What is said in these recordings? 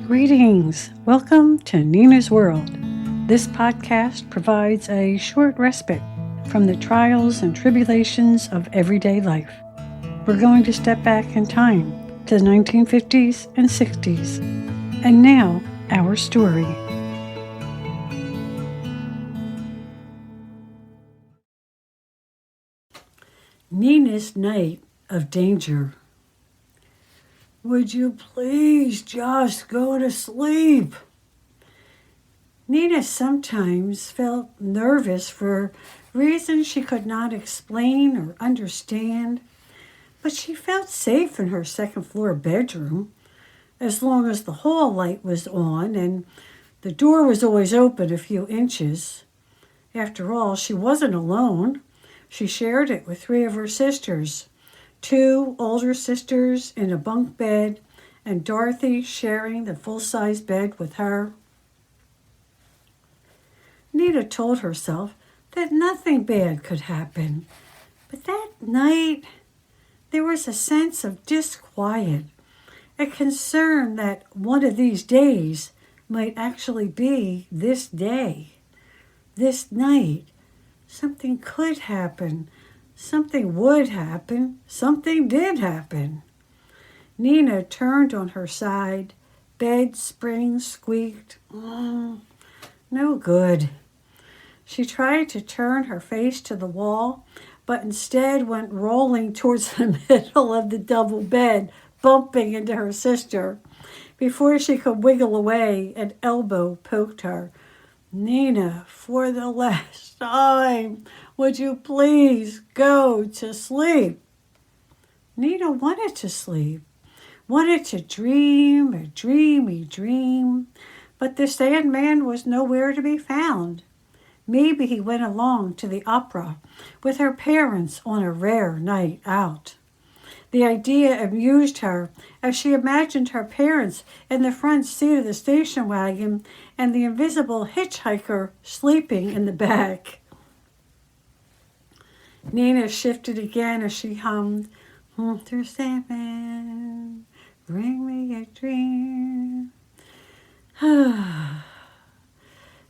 Greetings! Welcome to Nina's World. This podcast provides a short respite from the trials and tribulations of everyday life. We're going to step back in time to the 1950s and 60s. And now, our story. Nina's Night of Danger. Would you please just go to sleep? Nina sometimes felt nervous for reasons she could not explain or understand, but she felt safe in her second-floor bedroom as long as the hall light was on and the door was always open a few inches. After all, she wasn't alone. She shared it with three of her sisters. Two older sisters in a bunk bed, and Dorothy sharing the full-size bed with her. Nina told herself that nothing bad could happen, but that night there was a sense of disquiet, a concern that one of these days might actually be this day, this night. Something could happen. Something would happen. Something did happen. Nina turned on her side. Bed springs squeaked. No good. She tried to turn her face to the wall, but instead went rolling towards the middle of the double bed, bumping into her sister. Before she could wiggle away, an elbow poked her. Nina, for the last time, would you please go to sleep? Nina wanted to sleep, wanted to dream a dreamy dream, but the Sandman was nowhere to be found. Maybe he went along to the opera with her parents on a rare night out. The idea amused her as she imagined her parents in the front seat of the station wagon and the invisible hitchhiker sleeping in the back. Nina shifted again as she hummed, "Through Sandman, bring me a dream."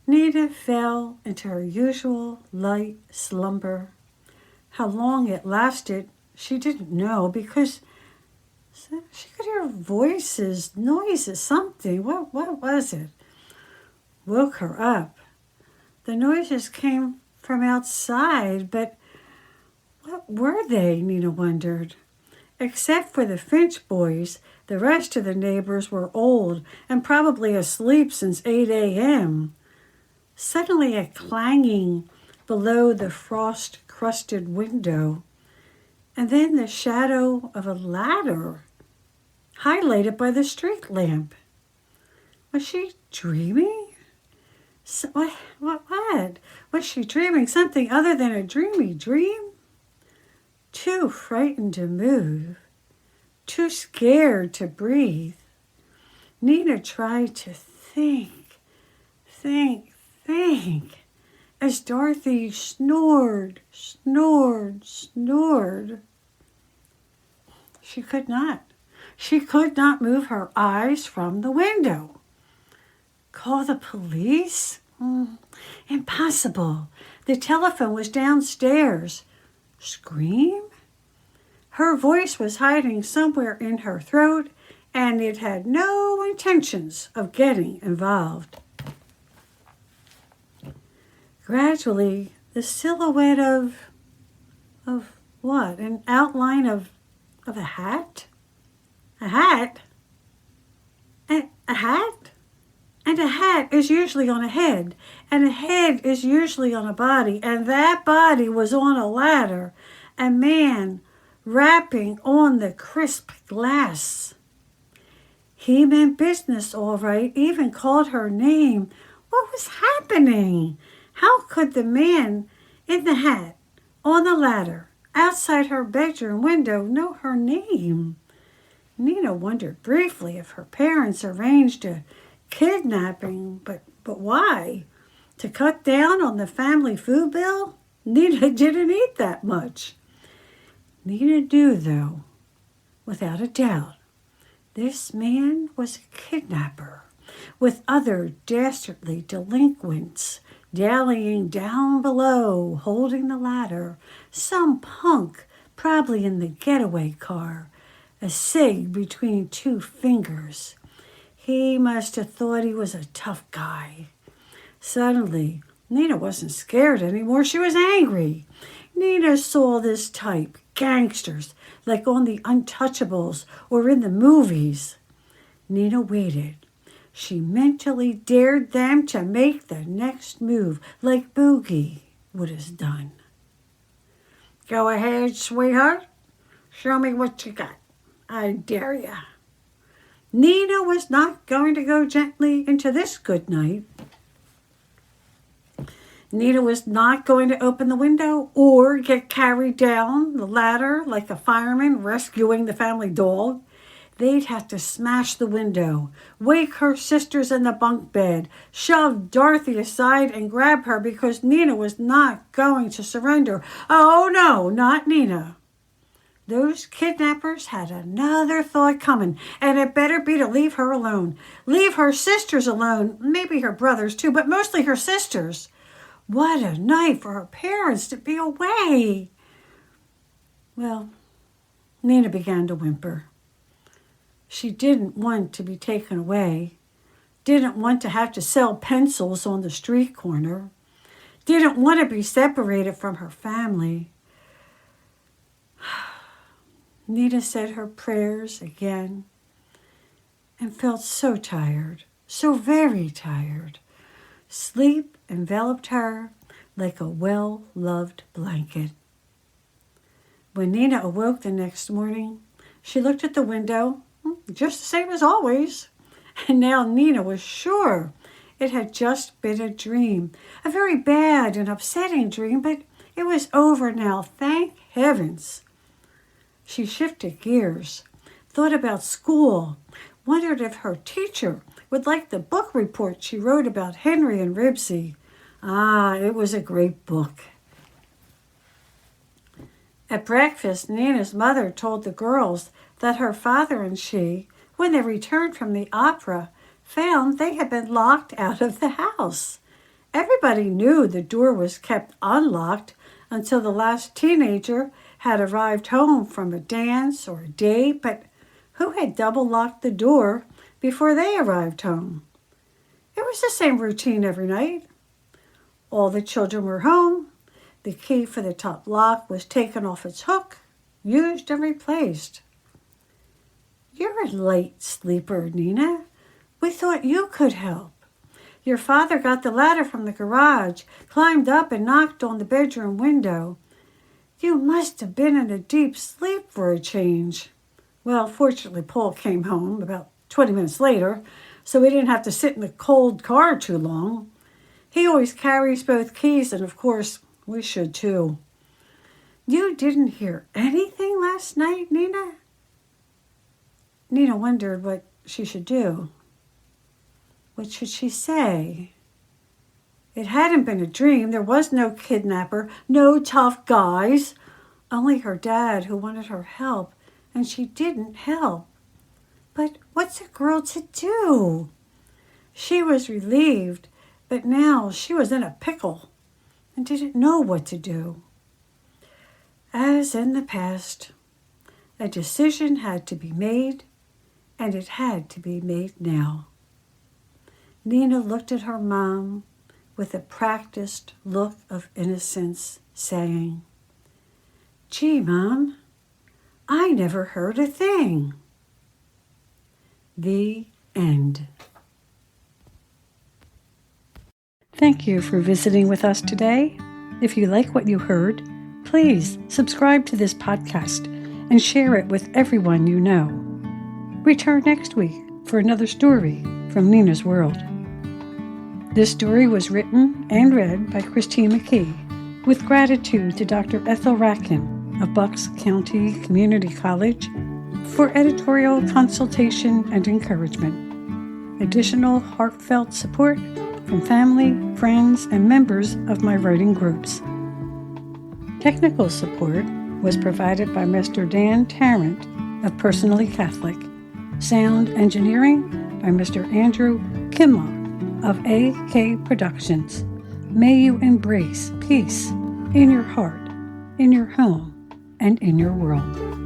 Nina fell into her usual light slumber. How long it lasted, she didn't know, because she could hear voices, noises, something. What was it? Woke her up. The noises came from outside, but what were they, Nina wondered. Except for the Finch boys, the rest of the neighbors were old and probably asleep since 8 a.m. Suddenly a clanging below the frost-crusted window, and then the shadow of a ladder, highlighted by the street lamp. Was she dreaming? What? Was she dreaming something other than a dreamy dream? Too frightened to move, too scared to breathe, Nina tried to think, as Dorothy snored. She could not. She could not move her eyes from the window. Call the police? Impossible. The telephone was downstairs. Scream? Her voice was hiding somewhere in her throat, and it had no intentions of getting involved. Gradually, the silhouette of what? An outline of a hat? A hat? A hat? And a hat is usually on a head, and a head is usually on a body, and that body was on a ladder. A man rapping on the crisp glass. He meant business, all right, even called her name. What was happening? How could the man in the hat, on the ladder, outside her bedroom window, know her name? Nina wondered briefly if her parents arranged a kidnapping, but why? To cut down on the family food bill? Nina didn't eat that much. Nina knew, though, without a doubt, this man was a kidnapper. with other dastardly delinquents dallying down below, holding the ladder. Some punk, probably in the getaway car, a cig between two fingers. He must have thought he was a tough guy. Suddenly, Nina wasn't scared anymore. She was angry. Nina saw this type, gangsters, like on the Untouchables or in the movies. Nina waited. She mentally dared them to make the next move, like Boogie would have done. Go ahead, sweetheart. Show me what you got. I dare ya. Nina was not going to go gently into this good night. Nina was not going to open the window or get carried down the ladder like a fireman rescuing the family dog. They'd have to smash the window, wake her sisters in the bunk bed, shove Dorothy aside and grab her because Nina was not going to surrender. Oh no, not Nina. Those kidnappers had another thought coming, and it better be to leave her alone. Leave her sisters alone, maybe her brothers too, but mostly her sisters. What a night for her parents to be away. Well, Nina began to whimper. She didn't want to be taken away, didn't want to have to sell pencils on the street corner, didn't want to be separated from her family. Nina said her prayers again and felt so tired, so very tired. Sleep enveloped her like a well-loved blanket. When Nina awoke the next morning, she looked at the window, just the same as always. And now Nina was sure it had just been a dream, a very bad and upsetting dream, but it was over now, thank heavens. She shifted gears, thought about school, wondered if her teacher would like the book report she wrote about Henry and Ribsy. It was a great book. At breakfast, Nina's mother told the girls that her father and she, when they returned from the opera, found they had been locked out of the house. Everybody knew the door was kept unlocked until the last teenager had arrived home from a dance or a date, but who had double-locked the door before they arrived home? It was the same routine every night. All the children were home. The key for the top lock was taken off its hook, used and replaced. You're a late sleeper, Nina. We thought you could help. Your father got the ladder from the garage, climbed up and knocked on the bedroom window. You must have been in a deep sleep for a change. Well, fortunately, Paul came home about 20 minutes later, so we didn't have to sit in the cold car too long. He always carries both keys, and of course, we should too. You didn't hear anything last night, Nina? Nina wondered what she should do. What should she say? It hadn't been a dream. There was no kidnapper, no tough guys, only her dad who wanted her help, and she didn't help. But what's a girl to do? She was relieved, but now she was in a pickle and didn't know what to do. As in the past, a decision had to be made, and it had to be made now. Nina looked at her mom with a practiced look of innocence, saying, Gee, Mom, I never heard a thing. The end. Thank you for visiting with us today. If you like what you heard, please subscribe to this podcast and share it with everyone you know. Return next week for another story from Nina's World. This story was written and read by Christine McKee, with gratitude to Dr. Ethel Ratkin of Bucks County Community College for editorial consultation and encouragement. Additional heartfelt support from family, friends, and members of my writing groups. Technical support was provided by Mr. Dan Tarrant of Personally Catholic. Sound engineering by Mr. Andrew Kimmel of AK Productions. May you embrace peace in your heart, in your home, and in your world.